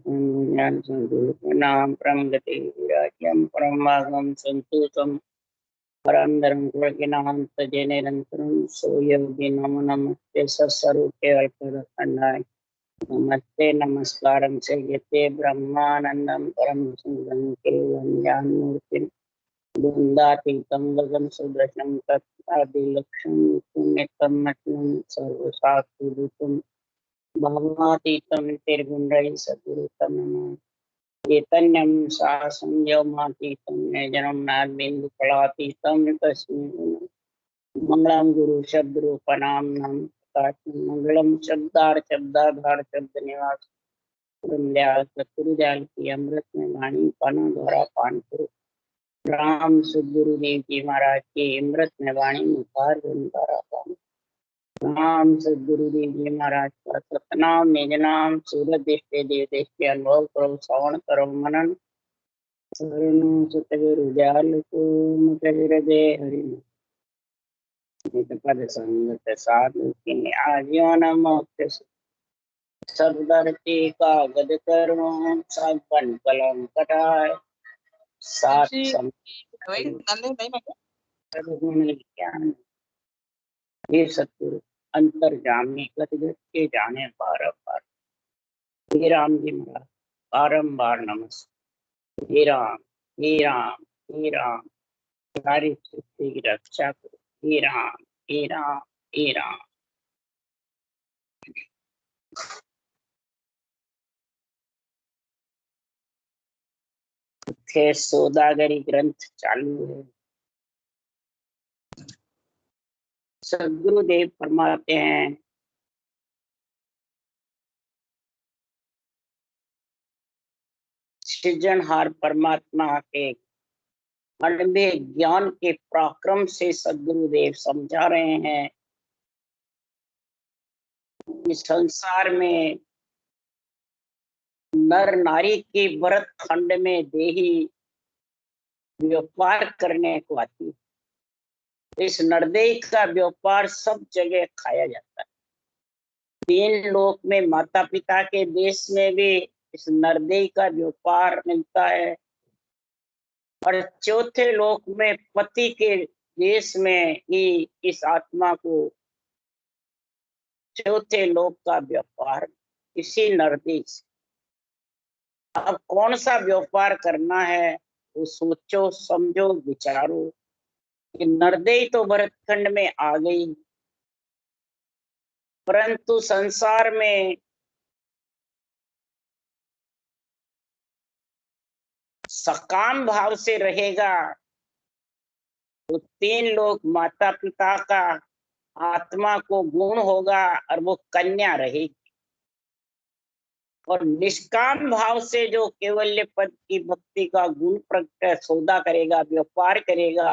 ज्ञान नाम परम गति विराज्यम परम भागम संतोषम परंदरम नाम तजे निरंतरम सो योगी नमो नमस्ते सस्वरूपे अल्पखंडाय नमस्ते नमस्कारं सेयते ब्रह्मानंदं परम सुंदरं केवलं ज्ञानमूर्तिं द्वंद्वातीतं वदं सुदर्शनं तत्पादिलक्ष्यं पुण्यकर्मठं सर्वशास्त्रभूतं भावातीतं निर्गुणरहितं सद्गुरुतं नमामि चैतन्यं शासनं व्योमातीतं निजनं नादबिन्दुफलातीतं तस्मै मंगलम गुरु शब्द रूपनाम मंगलम शब्दार शब्दाधार शब्द निवास दयाल सतगुरुदयाल की अमृत में वाणी पाना द्वारा पान करो। राम सदगुरुदेव जी महाराज की अमृत में वाणी मुखार द्वारा पान। राम सदगुरुदेव जी महाराज का सतनाम निज नाम सूरत देश पे देव देश के अनुभव करो श्रवण करो मनन सतगुरु दयाल को मुख हृदय हरि पद संगत साधु की आजीवन मोक्ष सब धरती का गद करो सब बन कलम कटाए सात ज्ञान ये सतगुरु अंतर्जामी गद गद के जाने बार बार हे राम जी महाराज बारम्बार नमस्ते। हे राम हे राम हे राम सारी सृष्टि की रक्षा करो। हे राम हे राम हे राम। थे सौदागरी ग्रंथ चालू है। सदगुरुदेव फरमाते हैं सृजनहार परमात्मा के अनबे ज्ञान के पराक्रम से सदगुरुदेव समझा रहे हैं इस संसार में नर नारी के भरत खंड में देही व्यापार करने को आती है। इस नरदेही का व्यापार सब जगह खाया जाता है। तीन लोक में माता पिता के देश में भी इस नरदेही का व्यापार मिलता है और चौथे लोक में पति के देश में ही इस आत्मा को चौथे लोक का व्यापार इसी नरदेही से। अब कौन सा व्यापार करना है वो सोचो समझो विचारो कि नरदेही तो भरतखंड में आ गई परंतु संसार में सकाम भाव से रहेगा तो तीन लोग माता पिता का आत्मा को गुण होगा और वो कन्या रहेगी और निष्काम भाव से जो केवल्य पद की भक्ति का गुण प्रकट सौदा करेगा व्यापार करेगा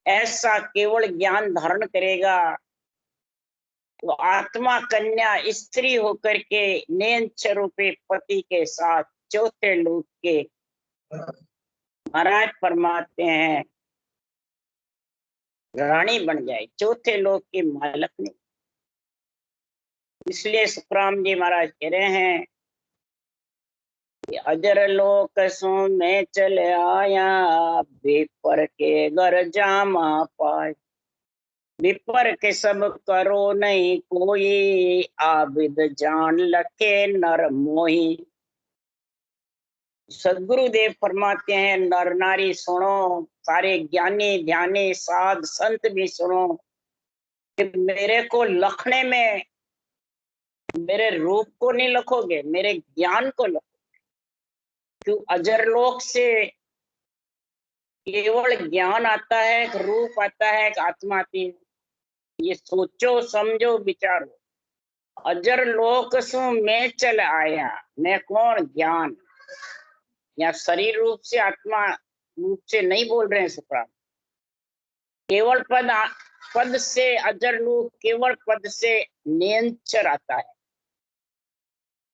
ऐसा केवल ज्ञान धारण करेगा तो आत्मा कन्या स्त्री होकर के नेंच रूपे पति के साथ चौथे लोक के महाराज फरमाते हैं रानी बन जाए चौथे लोक के मालक ने। इसलिए सुखराम जी महाराज कह रहे हैं कि अजर लोक सो में चले आया विपर के घर जामा पाए विपर के सब करो नहीं कोई आबिद जान लखे नर मोही। सदगुरुदेव फरमाते हैं नर नारी सुनो सारे ज्ञानी ध्यानी साध संत भी सुनो कि मेरे को लखने में मेरे रूप को नहीं लखोगे मेरे ज्ञान को लखोगे क्यों अजरलोक से केवल ज्ञान आता है एक रूप आता है एक आत्मा आती है। ये सोचो समझो विचारो अजर लोक सु मैं चल आया मैं कौन ज्ञान या शरीर रूप से आत्मा रूप से नहीं बोल रहे हैं सुखराम केवल पद से अजर लोक केवल पद से नियंचर आता है।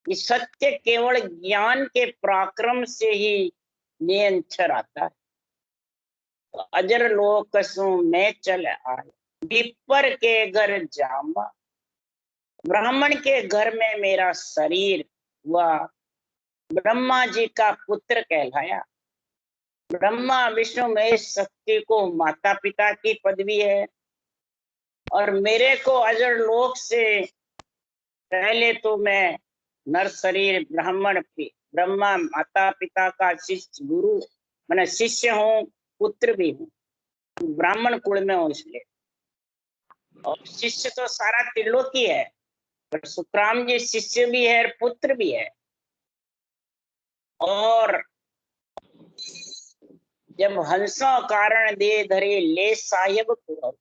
ये सत्य केवल ज्ञान के पराक्रम से ही नियंचर आता है। तो अजर लोक सु मैं चल आया विपर के घर जामा ब्राह्मण के घर में मेरा शरीर वह ब्रह्मा जी का पुत्र कहलाया। ब्रह्मा विष्णु महेश शक्ति को माता पिता की पदवी है, और मेरे को अजर लोक से पहले तो मैं नर शरीर ब्राह्मण ब्रह्मा माता पिता का शिष्य गुरु मैंने शिष्य हूँ, पुत्र भी हूँ, ब्राह्मण कुल में हूँ इसलिए। और शिष्य तो सारा त्रिलोकी है, पर सुखराम जी शिष्य भी है और पुत्र भी है। और जब हंसों कारण दे धरे ले साहिब को,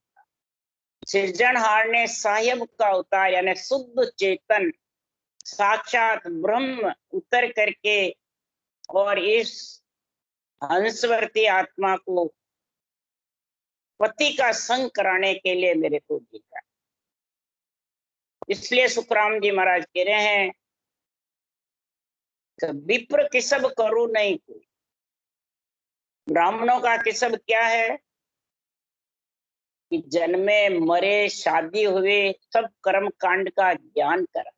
सृजनहार ने साहिब का अवतार यानी शुद्ध चेतन साक्षात ब्रह्म उतर करके और इस हंसवर्ती आत्मा को पति का संग कराने के लिए मेरे को भेजा। इसलिए सुखराम जी महाराज कह रहे हैं कि विप्र किसब करो नहीं कोई। ब्राह्मणों का किसब क्या है कि जन्मे मरे शादी हुए सब कर्म कांड का ज्ञान करा।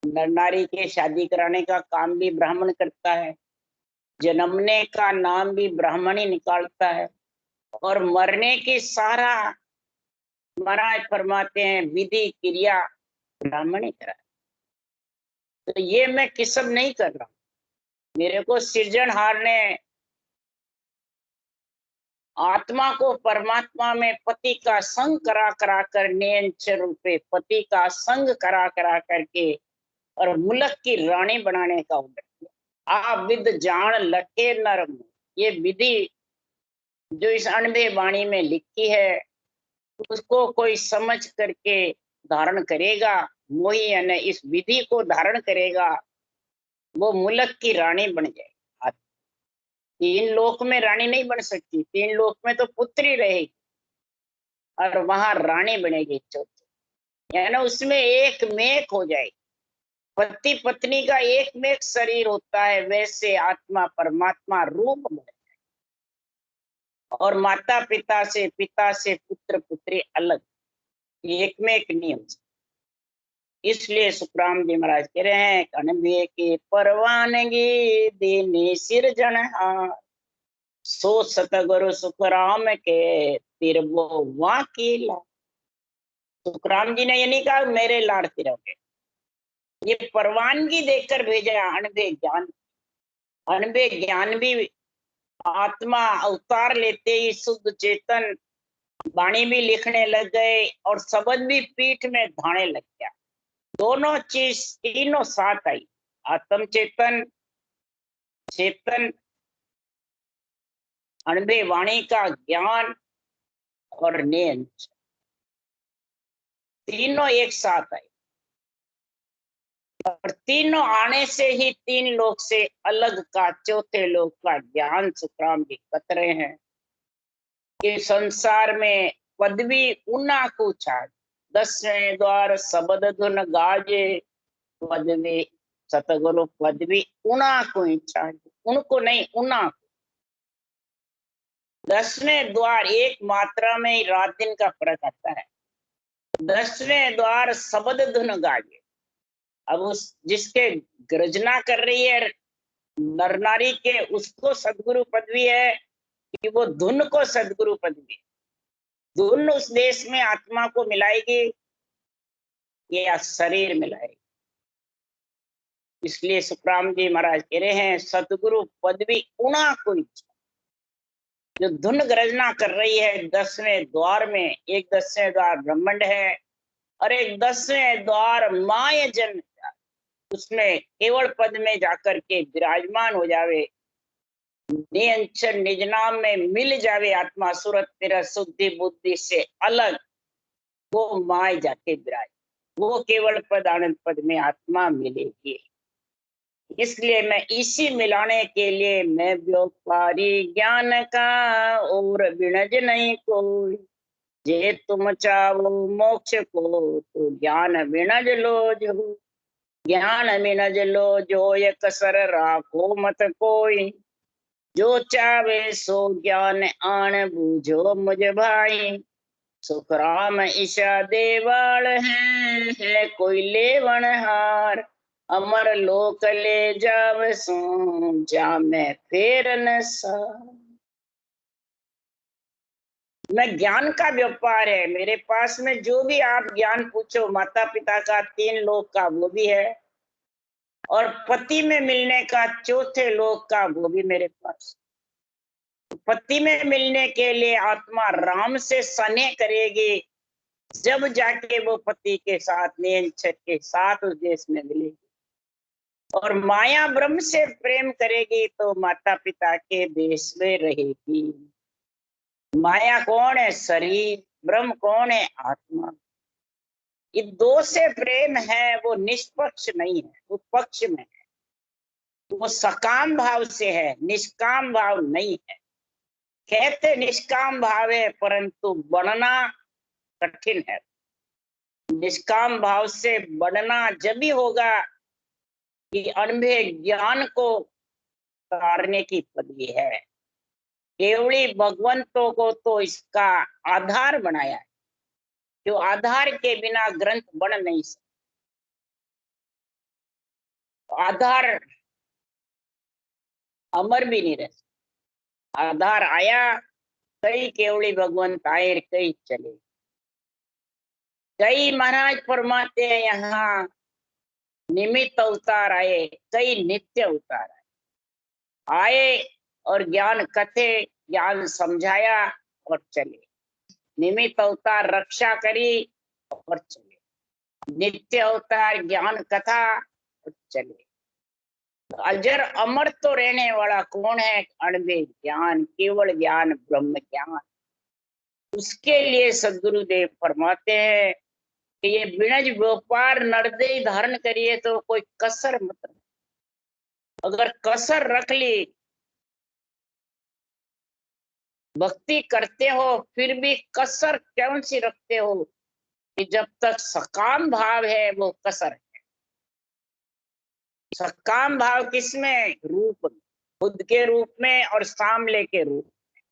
नर नारी के शादी कराने का काम भी ब्राह्मण करता है, जन्मने का नाम भी ब्राह्मण ही निकालता है, और मरने की सारा महाराज फरमाते हैं विधि क्रिया ब्राह्मण ही करा। तो ये मैं किसब नहीं कर रहा हूं, मेरे को सृजनहार ने आत्मा को परमात्मा में पति का संग करा करा कर नियंचर रूपे पति का संग करा करा करके और मुल्क की रानी बनाने का उद्देश्य किया। आप विद जान लखे नरम, ये विधि जो इस अनबे वाणी में लिखी है उसको कोई समझ करके धारण करेगा, वही यानी इस विधि को धारण करेगा, वो मुल्क की रानी बन जाएगी। तीन लोक में रानी नहीं बन सकती, तीन लोक में तो पुत्री रहेगी और वहां रानी बनेगी चौथी, यानी उसमें एक मेक हो जाएगी। पति पत्नी का एक मेक शरीर होता है, वैसे आत्मा परमात्मा रूप बने, और माता पिता से पुत्र पुत्री अलग, एक में एक नियम। इसलिए सुखराम जी महाराज कह रहे हैं अनबे के परवानगी देने सिरजनहार, सो सतगुरु सुखराम के तिरबो वाकीला। सुखराम जी ने ये नहीं कहा मेरे लाड़ तिरंगे, ये परवानगी देकर भेजा अनबे ज्ञान। अनबे ज्ञान भी आत्मा अवतार लेते ही शुद्ध चेतन वाणी भी लिखने लग गए और शब्द भी पीठ में धाने लग गया। दोनों चीज तीनों साथ आई, आत्म चेतन चेतन अनबे वाणी का ज्ञान और नियंत्रण, तीनों एक साथ आए। और तीनों आने से ही तीन लोक से अलग का चौथे लोक का ज्ञान सुखराम जी कत रहे हैं कि संसार में पदवी उना को छाड़, 10वें द्वार शब्द धुन गाजे, पदवी सतगुरु पदवी उना को ही छाड़, उनको नहीं उना को। 10वें द्वार एक मात्रा में ही रात दिन का फर्क आता है। 10वें द्वार शब्द धुन गाजे, अब उस जिसके गर्जना कर रही है नर नारी के उसको सदगुरु पदवी है कि वो धुन को सदगुरु पदवी, धुन उस देश में आत्मा को मिलाएगी या शरीर मिलाएगी। इसलिए सुखराम जी महाराज कह रहे हैं सतगुरु पदवी उना कोई, जो धुन गर्जना कर रही है 10वें द्वार में, एक 10वें द्वार ब्रह्मांड है और एक 10वें द्वार माय जन्म, उसमें केवल पद में जाकर के विराजमान हो जावे, नियंचर निज नाम में मिल जावे आत्मा सूरत तेरा शुद्धि बुद्धि से अलग, वो माय जाके विराज, वो केवल पद आनंद पद में आत्मा मिलेगी। इसलिए मैं इसी मिलाने के लिए मैं व्यापारी ज्ञान का और विनज नहीं कोई, जे तुम चाहो मोक्ष को तो ज्ञान विनज लो जो, ज्ञान मिनज लो जो ये कसर राखो मत कोई, जो चावे सो ज्ञान आन बूझो मुझ भाई, सुखराम ईशा देवाल है कोई लेवनहार, अमर लोक ले जाव सू जा मैं फेर न सा। मैं ज्ञान का व्यापार है, मेरे पास में जो भी आप ज्ञान पूछो, माता पिता का, 3 लोक का वो भी है, और पति में मिलने का 4थे लोक का वो भी मेरे पास। पति में मिलने के लिए आत्मा राम से स्नेह करेगी, जब जाके वो पति के साथ नेल के साथ उस देश में मिलेगी, और माया ब्रह्म से प्रेम करेगी तो माता पिता के देश में रहेगी। माया कौन है? शरीर। ब्रह्म कौन है? आत्मा। ये 2 से प्रेम है, वो निष्पक्ष नहीं है, वो पक्ष में है, वो सकाम भाव से है, निष्काम भाव नहीं है। कहते निष्काम भाव है, परंतु बनना कठिन है। निष्काम भाव से बनना जब भी होगा कि अनभे ज्ञान को तारने की पदवी है। केवली भगवंतों को तो इसका आधार बनाया है, जो आधार के बिना ग्रंथ बन नहीं सकते। आधार अमर भी नहीं रह सकता। आधार आया, कई केवली भगवंत आए, कई चले। कई महाराज फरमाते हैं यहाँ निमित्त अवतार आए, कई नित्य अवतार आए और ज्ञान कथे, ज्ञान समझाया और चले। निमित्त अवतार रक्षा करी और चले, नित्य अवतार ज्ञान कथा और चले। अजर अमर तो रहने वाला कौन है? अणवे ज्ञान, केवल ज्ञान, ब्रह्म ज्ञान। उसके लिए सदगुरुदेव फरमाते हैं कि ये बिणज व्यापार नरदे धारण करिए तो कोई कसर मत रखो। अगर कसर रख ली, भक्ति करते हो फिर भी कसर कौन सी रखते हो? कि जब तक सकाम भाव है वो कसर है। सकाम भाव किसमें? रूप में, खुद के रूप में और सामले के रूप में,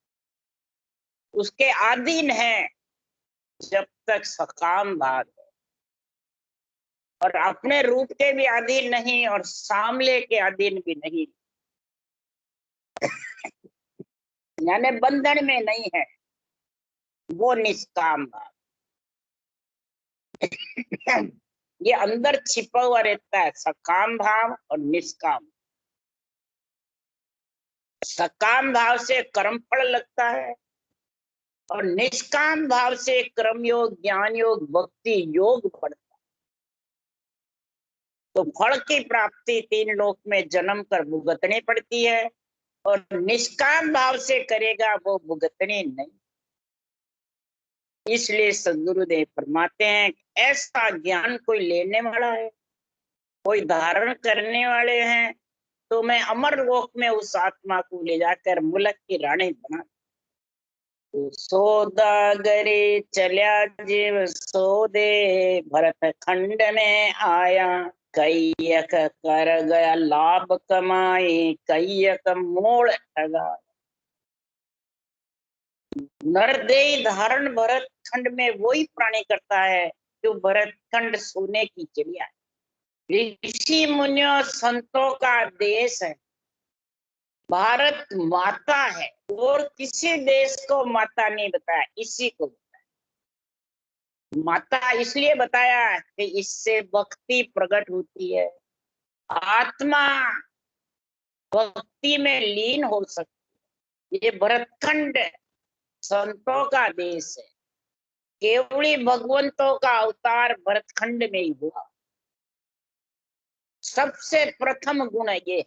उसके अधीन है जब तक सकाम भाव है, और अपने रूप के भी अधीन नहीं और सामले के अधीन भी नहीं, यानी बंधन में नहीं है, वो निष्काम भाव। ये अंदर छिपा हुआ रहता है, सकाम भाव और निष्काम। सकाम भाव से कर्म फल लगता है और निष्काम भाव से कर्म योग, ज्ञान योग, भक्ति योग बढ़ता है। तो फल की प्राप्ति 3 लोक में जन्म कर भुगतनी पड़ती है, और निष्काम भाव से करेगा वो भुगतनी नहीं। इसलिए सदगुरुदेव फरमाते हैं ऐसा ज्ञान कोई लेने वाला है, कोई धारण करने वाले हैं, तो मैं अमर लोक में उस आत्मा को ले जाकर मुल्क की रानी बना। तो सौदागरी चल्या जीव सोदे, भरत खंड में आया, कैयक कर गया लाभ कमाई, कैयक मोड़ ठगा। नरदेह धारण भरत खंड में वही प्राणी करता है जो भरत खंड सोने की चिड़िया है। ऋषि मुनियों संतों का देश है, भारत माता है, और किसी देश को माता नहीं बताया, इसी को बताया। माता इसलिए बताया कि इससे भक्ति प्रकट होती है, आत्मा भक्ति में लीन हो सकती है। ये भरतखंड संतों का देश है, केवली भगवंतों का अवतार भरतखंड में ही हुआ। सबसे प्रथम गुण ये है,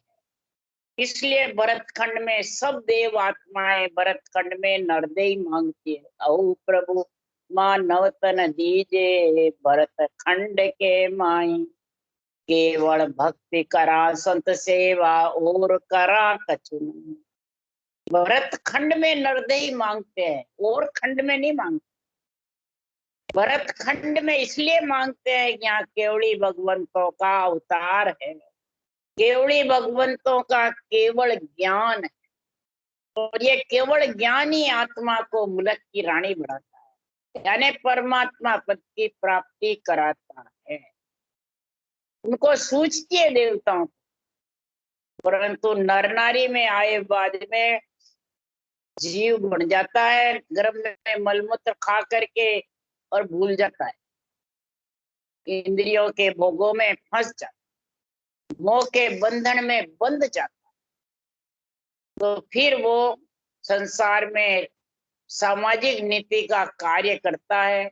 इसलिए भरतखंड में सब देव आत्माएं भरतखंड में नरदेही मांगती है, औ प्रभु मां नवतन दीजे भरत खंड के माई, केवल भक्ति करा संत सेवा और करा कछु नहीं। भरत खंड में नरदेही मांगते हैं, और खंड में नहीं मांगते। भरत खंड में इसलिए मांगते हैं कि यहाँ केवली भगवंतों का अवतार है, केवली भगवंतों का केवल ज्ञान है, और ये केवल ज्ञान ही आत्मा को मुल्क की रानी बनाता है। यानी परमात्मा पद की प्राप्ति कराता है। उनको सूझती है देवताओं, परंतु नर नारी में आए बाद में जीव बन जाता है, गर्भ में मलमूत्र खा करके और भूल जाता है, इंद्रियों के भोगों में फंस जाता है, मोह के बंधन में बंध जाता है। तो फिर वो संसार में सामाजिक नीति का कार्य करता है,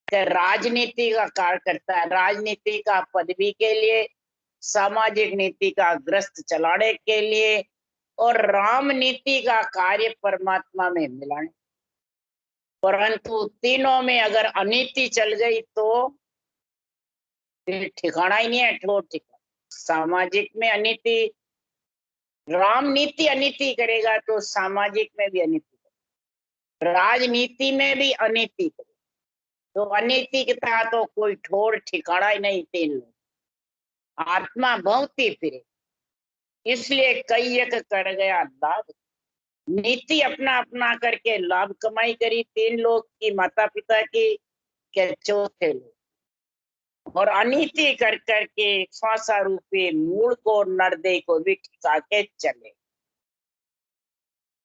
कि राजनीति का कार्य करता है, राजनीति का पदवी के लिए, सामाजिक नीति का ग्रस्त चलाने के लिए, और राम नीति का कार्य परमात्मा में मिलाने। परंतु तीनों में अगर अनीति चल गई तो फिर ठिकाना ही नहीं है, ठोर ठिकाना। सामाजिक में अनीति, राम नीति अनीति करेगा तो सामाजिक में भी अनीति करेगा, राजनीति में भी अनीति करेगा, तो अनीति के तहत तो कोई ठोर ठिकाना ही नहीं। तीन लोग आत्मा भौंकती फिरे, इसलिए कैयक कर गया लाभ। नीति अपना अपना करके लाभ कमाई करी तीन लोग की, माता पिता की, के चौथे लोग, और अनीति कर करके श्वासा रूपी मूल को, नरदे को भी ठिका के चले।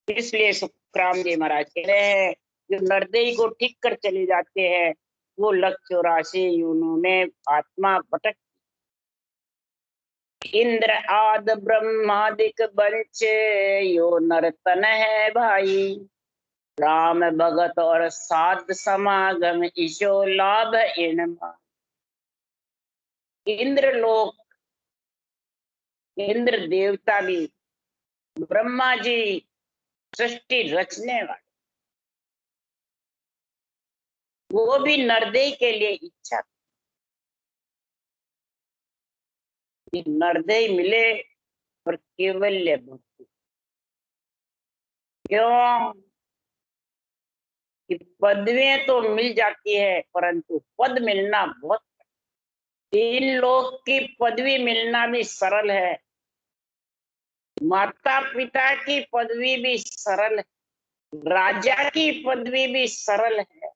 इसलिए सुखराम जी महाराज कह रहे हैं, जो नरदेही को ठीक कर चले जाते हैं वो 184 योनियों में आत्मा भटक। इंद्र आद ब्रह्मादिक बंच यो नर्तन है भाई, राम भगत और साध समागम ईशो लाभ इनमा। इंद्र लोक, इंद्र देवता भी, ब्रह्मा जी सृष्टि रचने वाले, वो भी नरदेही के लिए इच्छा कि नरदेही मिले और केवल्य भक्ति। क्यों कि पदवियां तो मिल जाती है, परंतु पद मिलना बहुत, तीन लोग की पदवी मिलना भी सरल है, माता पिता की पदवी भी सरल है, राजा की पदवी भी सरल है,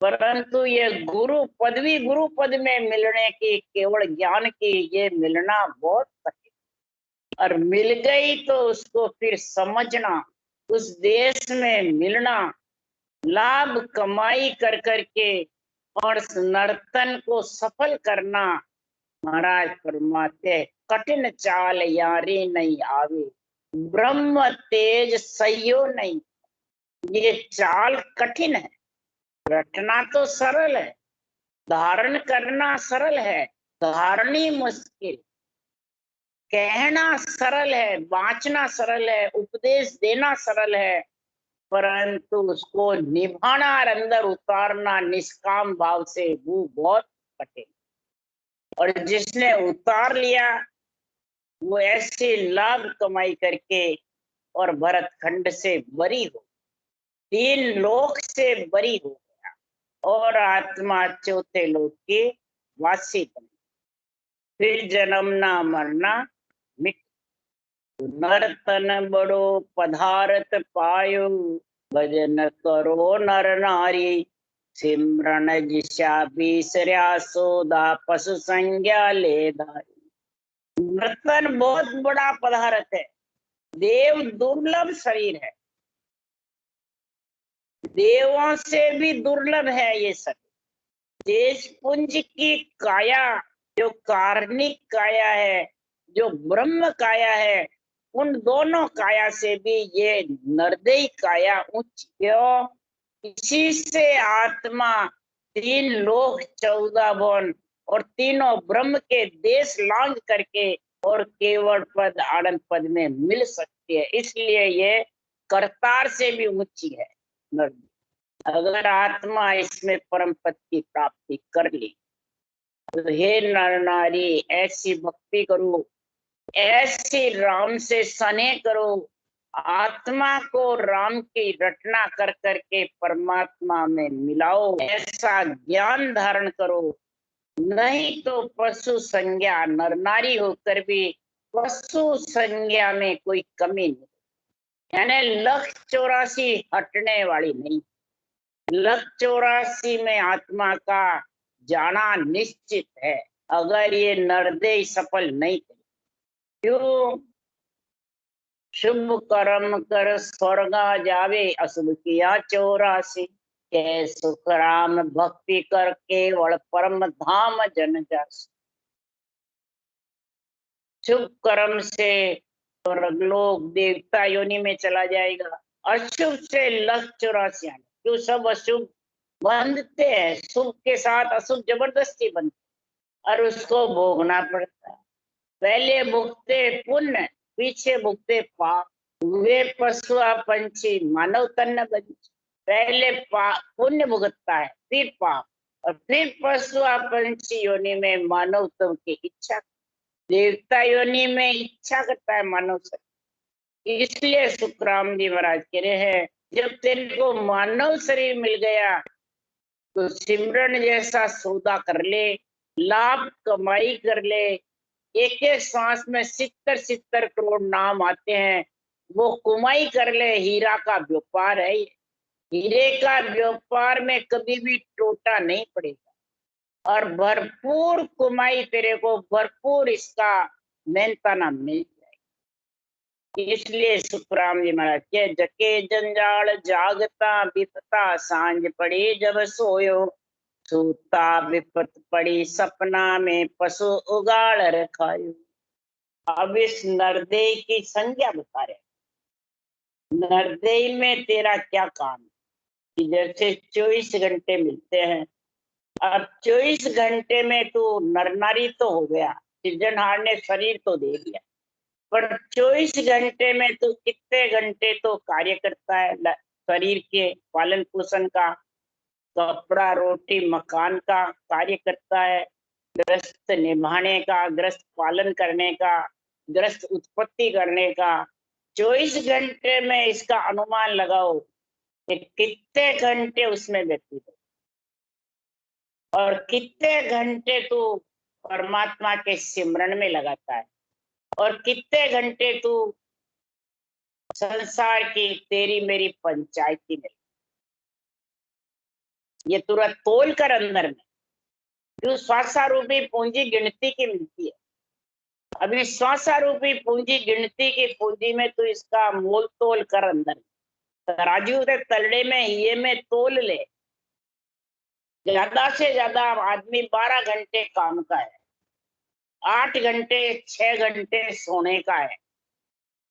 परंतु ये गुरु पदवी, गुरु पद में मिलने की, केवल ज्ञान की, ये मिलना बहुत कठिन। और मिल गई तो उसको फिर समझना, उस देश में मिलना, लाभ कमाई कर करके और नर्तन को सफल करना। महाराज फरमाते कठिन चाल यारी नहीं आवे, ब्रह्म तेज सह्यो नहीं। ये चाल कठिन है, रटना तो सरल है, धारण करना सरल है, धारणी मुश्किल, कहना सरल है, बांचना सरल है, उपदेश देना सरल है, परंतु उसको निभाना और अंदर उतारना निष्काम भाव से वो बहुत कठिन। और जिसने उतार लिया वो ऐसे लाभ कमाई करके और भरत खंड से बरी हो, तीन लोक से बरी हो गया, और आत्मा चौथे लोक की वासी बनी। फिर जन्मना मरना मिट, नर्तन बड़ो पधारत पायो, भजन करो नर नारी, सिमरन जिशा बीसर्या सोदा, पशु संज्ञा ले धारी। नर्तन बहुत बड़ा पदार्थ है, देव दुर्लभ शरीर है, देवों से भी दुर्लभ है ये शरीर। देश पुंज की काया, जो कार्णिक काया है, जो ब्रह्म काया है, उन दोनों काया से भी ये नरदेही काया उच्च। क्यों? इसी से आत्मा तीन लोक 14 भुवन और तीनों ब्रह्म के देश लांघ करके और केवल पद आनंद पद में मिल सकती है, इसलिए ये करतार से भी ऊंची है नरदेही। अगर आत्मा इसमें परम पद की प्राप्ति कर ली तो हे नर नारी ऐसी भक्ति करो, ऐसे राम से स्नेह करो, आत्मा को राम की रचना कर करके परमात्मा में मिलाओ, ऐसा ज्ञान धारण करो। नहीं तो पशु संज्ञा, नर नारी होकर भी पशु संज्ञा में कोई कमी नहीं, यानी 184 हटने वाली नहीं। लक्ष्य 84 में आत्मा का जाना निश्चित है, अगर ये नरदेह सफल नहीं करे। क्यों? शुभ कर्म कर स्वर्गा जावे, अशुभ किया 84। के सुख राम भक्ति कर केवल परम धाम जन जास। शुभ कर्म से स्वर्गलोक देवता योनि में चला जाएगा, अशुभ से लक्ष्य 84 आने। क्यों? सब अशुभ बंधते हैं, शुभ के साथ अशुभ जबरदस्ती बनते और उसको भोगना पड़ता है। पहले भुगते पुण्य, पीछे भुगते पाप। वे पशु पंछी मानव तन बंच। पहले पुण्य भुगतता है, फिर पाप, और फिर पशु पंछी योनि में मानव तन की इच्छा। देवता योनि में इच्छा करता है मानव शरीर। इसलिए सुखराम जी महाराज कह रहे हैं, जब तेरे को मानव शरीर मिल गया तो सिमरन जैसा सौदा कर ले, लाभ कमाई कर ले। एक एक सांस में 70 करोड़ नाम आते हैं, वो कमाई कर ले। हीरा का व्यापार है ये। हीरे का व्यापार में कभी भी टोटा नहीं पड़ेगा और भरपूर कमाई तेरे को, भरपूर इसका मेहनताना मिल जाएगी। इसलिए सुखराम जी महाराज के जके जंजाल जागता विपता, सांझ पड़ी जब सोयो, सूता विपत पड़ी सपना में, पशु उगाड़ रखायो। अब इस नरदेह की संज्ञा बता रहे, नरदेह में तेरा क्या काम है? कि जैसे 24 घंटे मिलते हैं, अब 24 घंटे में तू नर नारी तो हो गया, सृजनहार ने शरीर तो दे दिया, पर 24 घंटे में तू कितने घंटे तो कार्य करता है शरीर के पालन पोषण का, कपड़ा रोटी मकान का कार्य करता है, ग्रस्त निभाने का, ग्रस्त पालन करने का, ग्रस्त उत्पत्ति करने का। 24 घंटे में इसका अनुमान लगाओ कि कितने घंटे उसमें व्यतीत हो, और कितने घंटे तू परमात्मा के सिमरन में लगाता है, और कितने घंटे तू संसार की तेरी मेरी पंचायती में। ये तुरंत तोल कर अंदर में जो स्वास्थ्य पूंजी गिनती की मिलती है, अभी स्वास्थ्य पूंजी गिनती की पूंजी में तू इसका मोल तोल कर अंदर तराजू के तलड़े में ये में तोल ले। ज्यादा से ज्यादा आदमी 12 घंटे काम का है, 8 घंटे 6 घंटे सोने का है,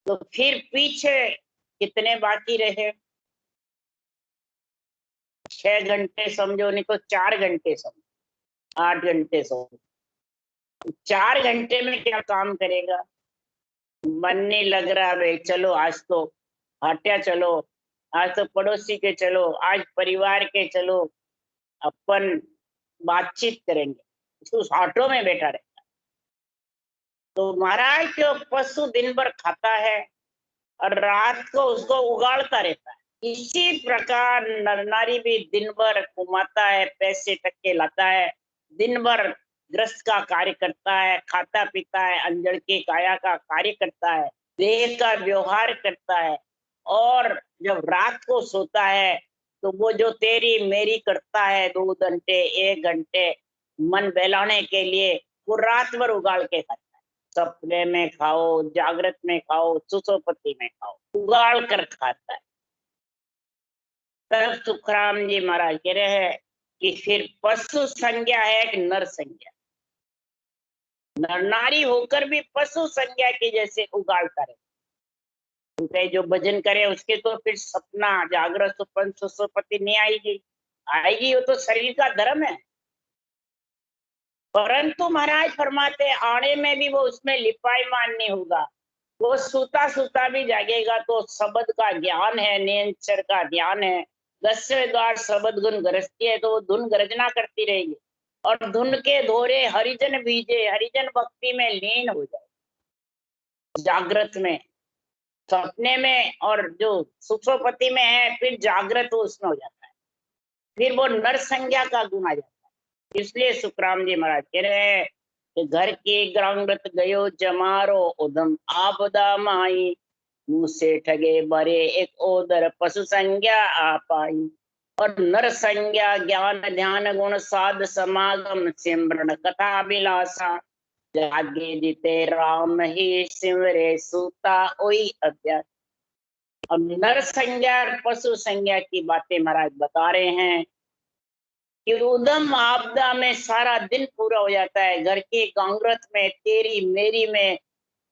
तो फिर पीछे कितने बाकी रहे? 6 घंटे समझो, नहीं तो 4 घंटे समझो, 8 घंटे समझो। 4 घंटे में क्या काम करेगा? मन नहीं लग रहा भाई, चलो आज तो हटिया, चलो आज तो पड़ोसी के चलो, आज परिवार के चलो, अपन बातचीत करेंगे। उस ऑटो में बैठा रहता है। तो महाराज जो पशु दिन भर खाता है और रात को उसको उगाड़ता रहता है, इसी प्रकार नर नारी भी दिन भर कमाता है, पैसे टक्के लाता है, दिन भर ग्रस्त का कार्य करता है, खाता पीता है, अंजड़ की काया का कार्य करता है, देह का व्यवहार करता है, और जब रात को सोता है तो वो जो तेरी मेरी करता है 2 घंटे 1 घंटे मन बहलाने के लिए, वो रात भर उगाड़ के खाता है। सपने में खाओ, जागृत में खाओ, सुसोपति में खाओ, उगाड़ कर खाता है। तब सुखराम जी महाराज कह रहे हैं कि फिर पशु संज्ञा है कि नर संज्ञा? नर नारी होकर भी पशु संज्ञा की जैसे उगाड़ता रहे। क्योंकि जो भजन करे उसके तो फिर सपना जागृत सुपन सुसोपति नहीं आएगी, आएगी वो तो शरीर का धर्म है। परंतु महाराज फरमाते आने में भी वो उसमें लिपायमान नहीं होगा, वो सूता सूता भी जागेगा। तो शब्द का ज्ञान है, नियंचर का ज्ञान है, 10वें द्वार शब्द गुण गरजती है, तो वो धुन गरजना करती रहेगी, और धुन के धोरे हरिजन बीजे, हरिजन भक्ति में लीन हो जाए जागृत में, सपने में, और जो सुखोपति में है फिर जागृत उसमें हो जाता है, फिर वो नर संज्ञा का गुण आ जाता है। इसलिए सुखराम जी महाराज कह रहे हैं कि घर की ग्रांगत गयो जमारो, उदम आपदा माई, मुंह से ठगे बरे एक ओदर, पशु संज्ञा आ पाई। और नर संज्ञा ज्ञान ध्यान गुण साध समागम सिमरन कथा अभिलाषा जागे जीते राम ही सिमरे सूता ओई अध्याय। अब नर संज्ञा और पशु संज्ञा की बातें महाराज बता रहे हैं कि उदम आपदा में सारा दिन पूरा हो जाता है, घर की कांग्रेस में, तेरी मेरी में,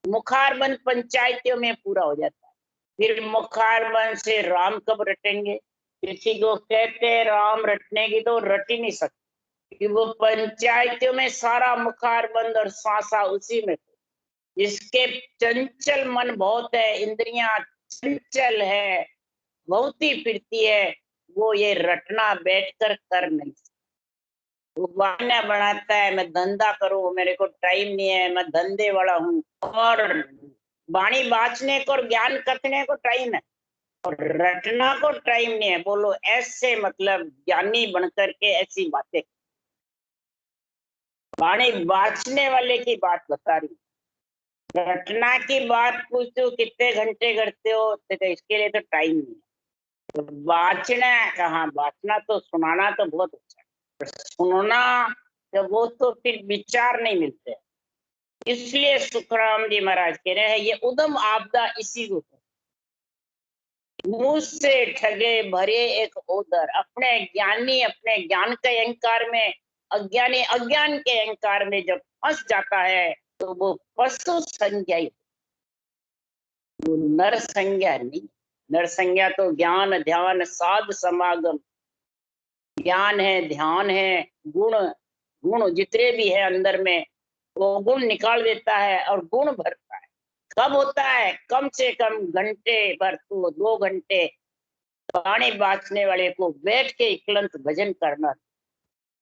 मुखारबंद पंचायतियों में पूरा हो जाता है। फिर मुखारबंद से राम कब रटेंगे? किसी को कहते हैं राम रटने की तो रट ही नहीं सकते कि वो पंचायतियों में सारा मुखारबंद और सांसा उसी में। जिसके चंचल मन बहुत है, इंद्रियां चंचल है, बहुत ही फिरती है, वो ये रटना बैठकर कर नहीं सकता। वो बहाना बनाता है, मैं धंधा करूं, मेरे को टाइम नहीं है, मैं धंधे वाला हूँ। और वाणी बाचने को और ज्ञान कथने को टाइम है और रटना को टाइम नहीं है। बोलो ऐसे मतलब ज्ञानी बनकर के ऐसी बातें। वाणी बाचने वाले की बात बता रही, रटना की बात पूछते हो कितने घंटे करते हो, तो इसके लिए तो टाइम नहीं है। तो बाचना कहाँ, बाचना तो सुनाना तो बहुत अच्छा है, पर सुनना तो वो तो फिर विचार नहीं मिलते। इसलिए सुखराम जी महाराज कह रहे हैं ये उदम आपदा इसी को, मुंह से ठगे भरे एक ओदर। अपने ज्ञानी अपने ज्ञान के अहंकार में, अज्ञानी अज्ञान के अहंकार में जब फंस जाता है तो वो पशु संज्ञा, वो नर संज्ञा नहीं। नर संज्ञा तो ज्ञान ध्यान साध समागम, ज्ञान है ध्यान है गुण, गुण जितने भी है अंदर में वो गुण निकाल देता है और गुण भरता है। कब होता है? कम से कम घंटे भर, तो 2 घंटे वाणी बाचने वाले को बैठ के इकलंत भजन करना,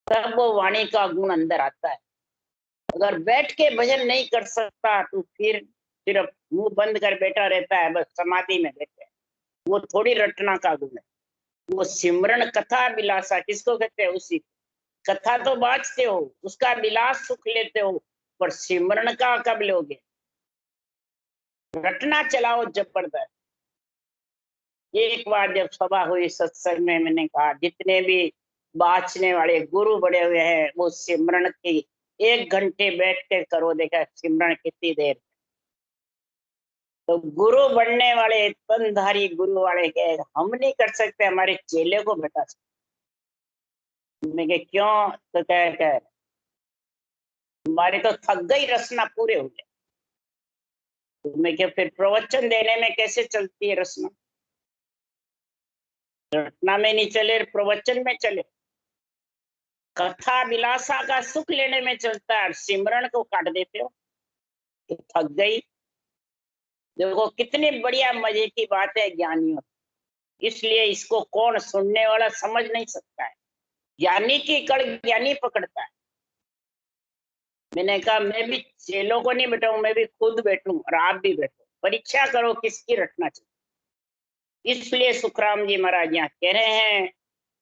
तब वो वाणी का गुण अंदर आता है। अगर बैठ के भजन नहीं कर सकता तो फिर सिर्फ मुंह बंद कर बैठा रहता है, बस समाधि में बैठे, वो थोड़ी रटना का गुण है। वो सिमरन कथा विलासा किसको कहते हैं? उसी कथा तो बाँचते हो, उसका विलास सुख लेते हो, पर सिमरन का कब लोगे? रटना चलाओ जबरदस्त। एक बार जब सभा हुई सत्संग में, मैंने कहा जितने भी बाँचने वाले गुरु बड़े हुए हैं वो सिमरन की 1 घंटे बैठ के करो, देखा सिमरन कितनी देर। तो गुरु बनने वाले तनधारी गुरु वाले कहे हम नहीं कर सकते, हमारे चेले को बैठा सकते। मैं कहा क्यों? तो कह हमारे तो थक गई रचना पूरे हो गए। तो मैं क्या फिर प्रवचन देने में कैसे चलती है रचना? रचना में नहीं चले, प्रवचन में चले। कथा विलासा का सुख लेने में चलता है, सिमरन को काट देते हो तो थक गई। देखो कितनी बढ़िया मजे की बात है ज्ञानियों, इसलिए इसको कौन सुनने वाला समझ नहीं सकता है। ज्ञानी की कड़ ज्ञानी पकड़ता है। मैंने कहा मैं भी चेलों को नहीं बैठाऊं, मैं भी खुद बैठूं और आप भी बैठो, परीक्षा करो किसकी रटना चाहिए। इसलिए सुखराम जी महाराज यहाँ कह रहे हैं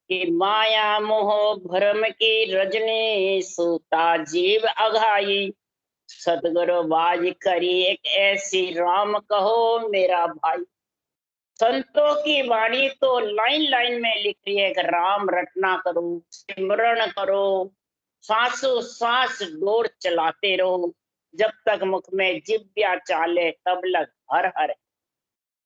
कि माया मोह भ्रम की रजनी सूता जीव अघाई, सतगुरु बाज करी एक ऐसी राम कहो मेरा भाई। संतों की वाणी तो लाइन लाइन में लिख रही है कि राम रटना करो, सिमरण करो, सांसों सांस डोर चलाते रहो, जब तक मुख में जिव्या चाले तब लग हर हर।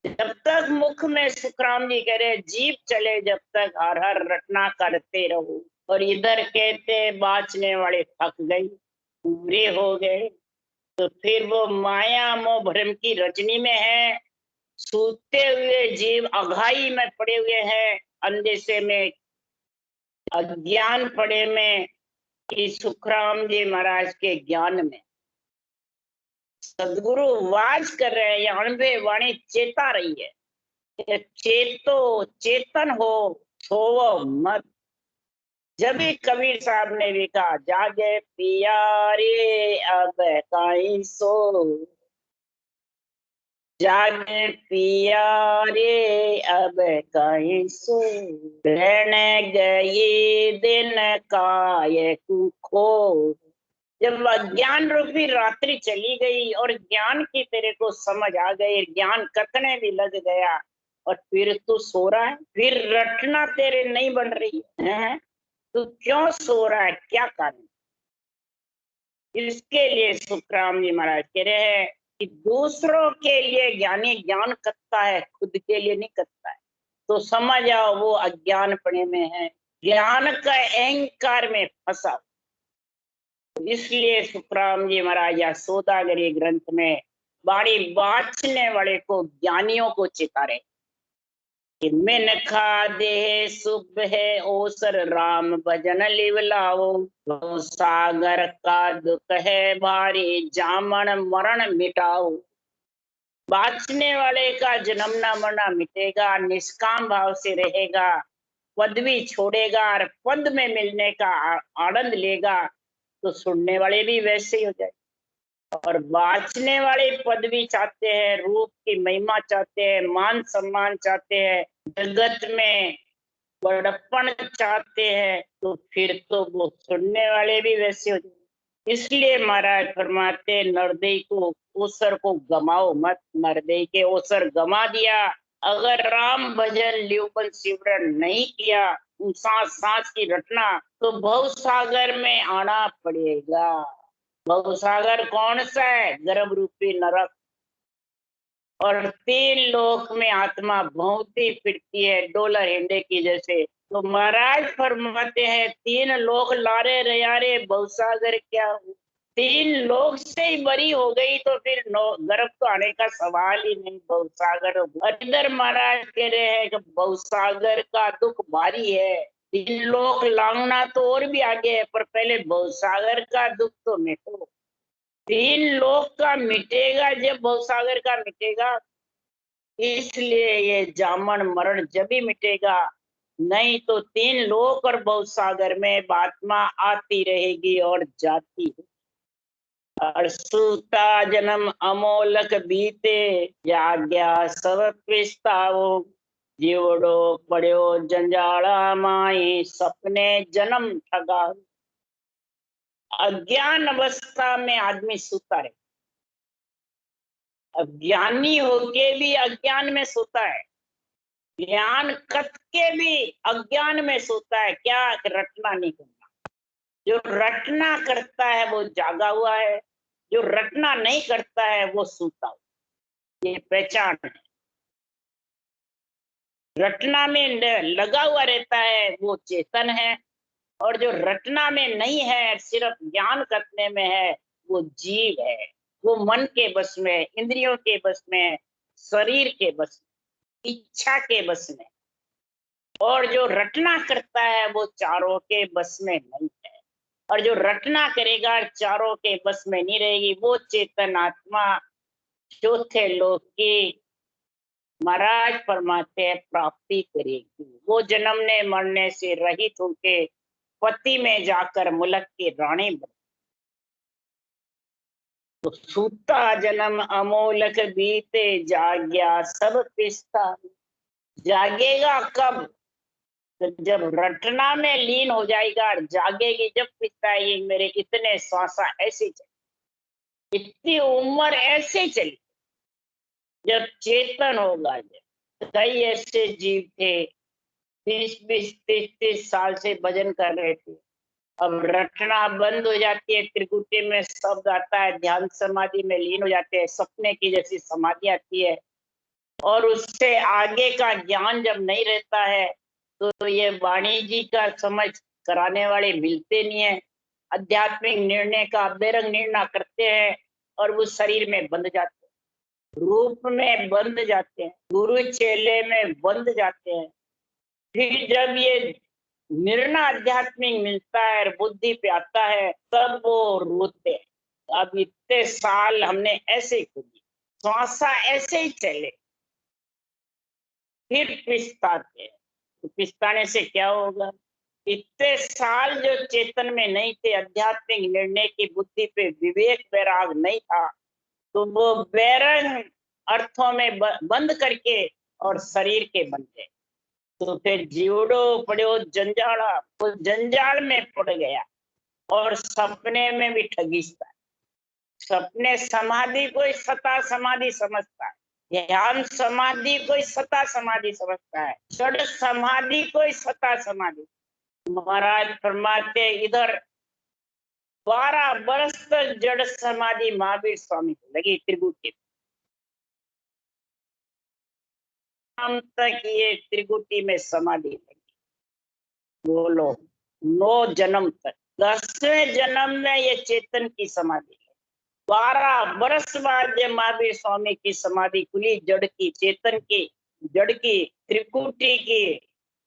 जब तक मुख में, सुखराम जी कह रहे जीभ चले जब तक हर हर रटना करते रहो। और इधर कहते बाँचने वाले थक गई, पूरे हो गए, तो फिर वो माया मोह भ्रम की रजनी में है, सूते हुए जीव अघाई में पड़े हुए हैं, अंधेसे में, अज्ञान पड़े में। कि सुखराम जी महाराज के ज्ञान में सदगुरु वाज कर रहे हैं, यहाँ पे वाणी चेता रही है, चेतो चेतन हो, सोवो मत। जब भी कबीर साहब ने भी कहा जागे पिया रे अब काई सो, जागे पिया रे अब काई सो, रहने गई दिन काय खो। जब अज्ञान रूपी रात्रि चली गई और ज्ञान की तेरे को समझ आ गई, ज्ञान कथने भी लग गया, और फिर तू सो रहा है, फिर रटना तेरे नहीं बन रही है। तू क्यों सो रहा है, क्या कारण? इसके लिए सुखराम जी महाराज कह रहे हैं कि दूसरों के लिए ज्ञानी ज्ञान करता है, खुद के लिए नहीं करता है। तो समझ आओ वो अज्ञानपणे में है, ज्ञान का अहंकार में फंसा। इसलिए सुखराम जी महाराज या सौदागरी ग्रंथ में बाणी बाचने वाले को, ज्ञानियों को चिता रहे कि मिन खा देह शुभ है ओसर राम भजन लिवलाओ, तो सागर का दुख है भारी जामन मरण मिटाओ। बाचने वाले का जन्म ना मरना मिटेगा, निष्काम भाव से रहेगा, पदवी छोड़ेगा और पद में मिलने का आनंद लेगा, तो सुनने वाले भी वैसे ही हो जाए। और बाचने वाले पदवी चाहते हैं, रूप की महिमा चाहते हैं, मान सम्मान चाहते हैं, जगत में बड़प्पन चाहते हैं, तो फिर तो वो सुनने वाले भी वैसे हो जाए। इसलिए महाराज फरमाते नरदेई को ओसर को गमाओ मत, नरदेई के ओसर गमा दिया। अगर राम भजन लिवबल सिमरन नहीं किया, सांस सांस की रटना, तो भव सागर में आना पड़ेगा। भव सागर कौन सा है? गर्भ रूपी नरक। और 3 लोक में आत्मा भौंकती फिरती है डॉलर हिंडे की जैसे। तो महाराज फरमाते हैं 3 लोक लारे रयारे भवसागर क्या, 3 लोक से ही बरी हो गई तो फिर गर्भ तो आने का सवाल ही नहीं। भवसागर इधर महाराज कह रहे हैं कि भवसागर का दुख भारी है, 3 लोक लांगना तो और भी आगे है, पर पहले भवसागर का दुख तो मिटो। 3 लोक का मिटेगा जब भवसागर का मिटेगा। इसलिए ये जामन मरण जब ही मिटेगा, नहीं तो 3 लोक और भवसागर में आत्मा आती रहेगी और जाती है। और सूता जन्म अमोलक बीते, जाग्या सब पिस्ताओ, जीवड़ो पड़ो जंजाला माई, सपने जन्म ठगा। अज्ञान अवस्था में आदमी सूता रहे, अज्ञानी होके भी अज्ञान में सोता है, ज्ञान कत के भी अज्ञान में सोता है। क्या? रटना नहीं करना। जो रटना करता है वो जागा हुआ है, जो रटना नहीं करता है वो सोता हुआ। ये पहचान है। रटना में लगा हुआ रहता है वो चेतन है, और जो रटना में नहीं है, सिर्फ ज्ञान करने में है, वो जीव है। वो मन के बस में है, इंद्रियों के बस में है, शरीर के बस में, इच्छा के बस में। और जो रटना करता है वो चारों के बस में नहीं है। और जो रटना करेगा चारों के बस में नहीं रहेगी, वो चेतन आत्मा चौथे लोक की महाराज फरमाते हैं प्राप्ति करेगी। वो जन्मने मरने से रहित होके पति में जाकर मुल्क की रानी बने। तो सूता जन्म अमोलक बीते, जाग्या सब पिस्ता। जागेगा कब? तो जब रटना में लीन हो जाएगा और जागेगी जब पिता ये मेरे इतने श्वासा ऐसे चले, इतनी उम्र ऐसे चली। जब चेतन होगा, जब कई ऐसे जीव थे 20-20, 30-30 साल से भजन कर रहे थे, अब रटना बंद हो जाती है, त्रिकुटी में शब्द आता है, ध्यान समाधि में लीन हो जाते हैं, सपने की जैसी समाधि आती है, और उससे आगे का ज्ञान जब नहीं रहता है तो ये वाणी जी का समझ कराने वाले मिलते नहीं है। आध्यात्मिक निर्णय का बेरंग निर्णय करते हैं और वो शरीर में बंध जाते हैं, रूप में बंध जाते हैं, गुरु चेले में बंध जाते हैं। फिर जब ये निर्णय आध्यात्मिक मिलता है और बुद्धि पे आता है, तब वो रोते हैं। अब इतने साल हमने ऐसे ही खुदी, श्वासा ऐसे ही चले, फिर पिस्ताते। तो पिस्ताने से क्या होगा? इतने साल जो चेतन में नहीं थे, आध्यात्मिक निर्णय की बुद्धि पे विवेक वैराग नहीं था, तो वो वैराग अर्थों में बंद करके और शरीर के बनते। तो फिर जीवड़ो पड़ो जंजाला, वो जंजाल में पड़ गया और सपने में भी ठगीता है। सपने समाधि को सता समाधि समझता है, ध्यान समाधि कोई सता समाधि समझता है, जड़ समाधि कोई सता समाधि। महाराज फरमाते इधर 12 वर्ष तक जड़ समाधि महावीर स्वामी को लगी त्रिकुटी तक, ये त्रिकुटी में समाधि लगी। बोलो 9 जन्म तक। 10वें जन्म में ये चेतन की समाधि है। 12 वर्ष बाद ये महावीर स्वामी की समाधि खुली, जड़ की, चेतन की, जड़ की, त्रिकुटी की,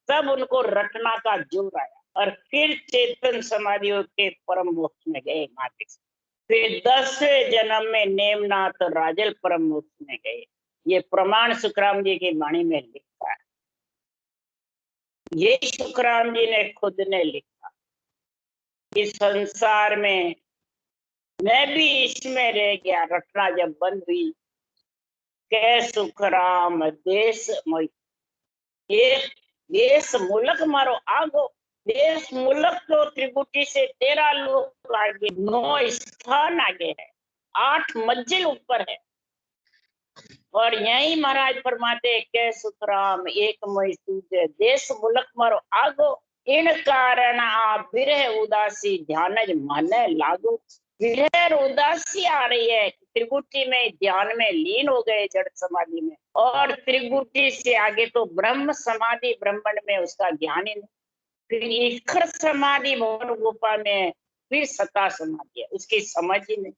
तब उनको रटना का जोर आया और फिर चेतन समाधियों के परम मोक्ष में गए महावीर। फिर 10वें जन्म में नेमनाथ और राजल परम मोक्ष में गए। ये प्रमाण सुखराम जी की वाणी में लिखा है, ये सुखराम जी ने खुद ने लिखा। इस संसार में मैं भी इसमें रह गया, रटना जब बंद हुई, कै सुखराम देश मोई, ये देश मुल्क मारो आगो, देश मुल्क तो त्रिकुटी से 13 लोग आगे, 9 स्थान आगे है, 8 मंजिल ऊपर है। और यही महाराज फरमाते कै सुखराम एक मोई सूझे, देश मुल्क मारो आगो, इन कारण आप विरह उदासी ध्यान माने लागो। विरह और उदासी आ रही है, त्रिकुटी में ध्यान में लीन हो गए जड़ समाधि में, और त्रिकुटी से आगे तो ब्रह्म समाधि ब्रह्मंड में उसका ज्ञान ही नहीं। फिर ईश्वर समाधि भवन गुफा में फिर सता समाधि है, उसकी समझ ही नहीं।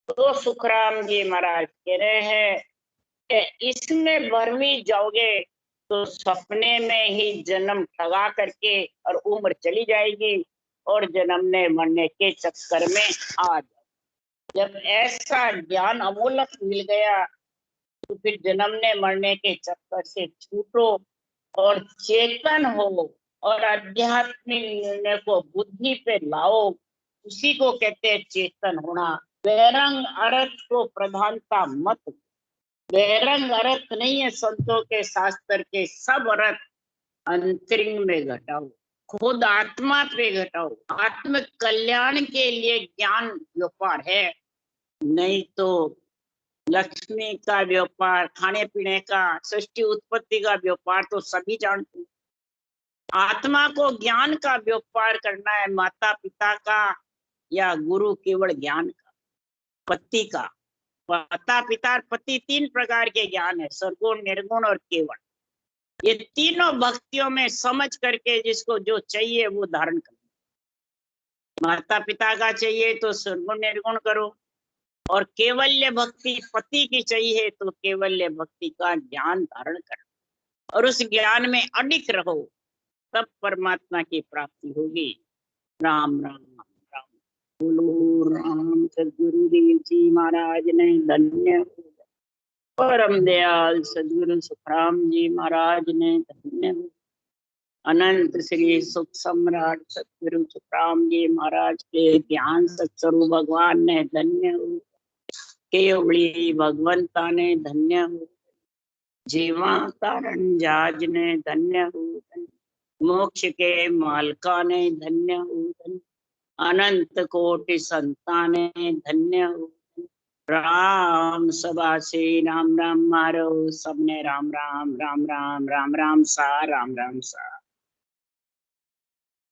तो सुखराम जी महाराज कह रहे हैं इसमें भरमी जाओगे तो सपने में ही जन्म ठगा करके और उम्र चली जाएगी और जन्मने मरने के चक्कर में आ जाओ। जब ऐसा ज्ञान अमूलक मिल गया तो फिर जन्मने मरने के चक्कर से छूटो और चेतन हो और आध्यात्मिक निर्णय को बुद्धि पे लाओ, उसी को कहते हैं चेतन होना। बेरंग अर्थ को प्रधानता मत, बेरंग अर्थ नहीं है संतों के शास्त्र के, सब अर्थ अंतरिंग में घटाओ, खुद आत्मा पे घटाओ। आत्म कल्याण के लिए ज्ञान व्यापार है, नहीं तो लक्ष्मी का व्यापार, खाने पीने का, सृष्टि उत्पत्ति का व्यापार तो सभी जानते हैं। आत्मा को ज्ञान का व्यापार करना है, माता पिता का या गुरु केवल ज्ञान का, पति का। माता पिता और पति 3 प्रकार के ज्ञान है, सरगुण, निर्गुण और केवल। ये तीनों भक्तियों में समझ करके जिसको जो चाहिए वो धारण करो। माता पिता का चाहिए तो सरगुण निर्गुण करो, और केवल्य भक्ति पति की चाहिए तो केवल्य भक्ति का ज्ञान धारण करो और उस ज्ञान में अडिग रहो, तब परमात्मा की प्राप्ति होगी। राम राम राम। बोलो राम सदगुरुदेव जी महाराज ने धन्य, परम दयाल सदगुरु सुखराम जी महाराज ने धन्य, अनंत श्री सुख सम्राट सदगुरु सुखराम जी महाराज के ज्ञान सत्स्वरूप भगवान ने धन्य, केवली भगवंता ने धन्य, जीवा कारण जाज ने धन्य, मोक्ष के मालका ने धन्य, अनंत कोटि संतान ने धन्य। राम सभा से राम राम मारो, सबने राम राम राम राम राम राम सा, राम राम सा।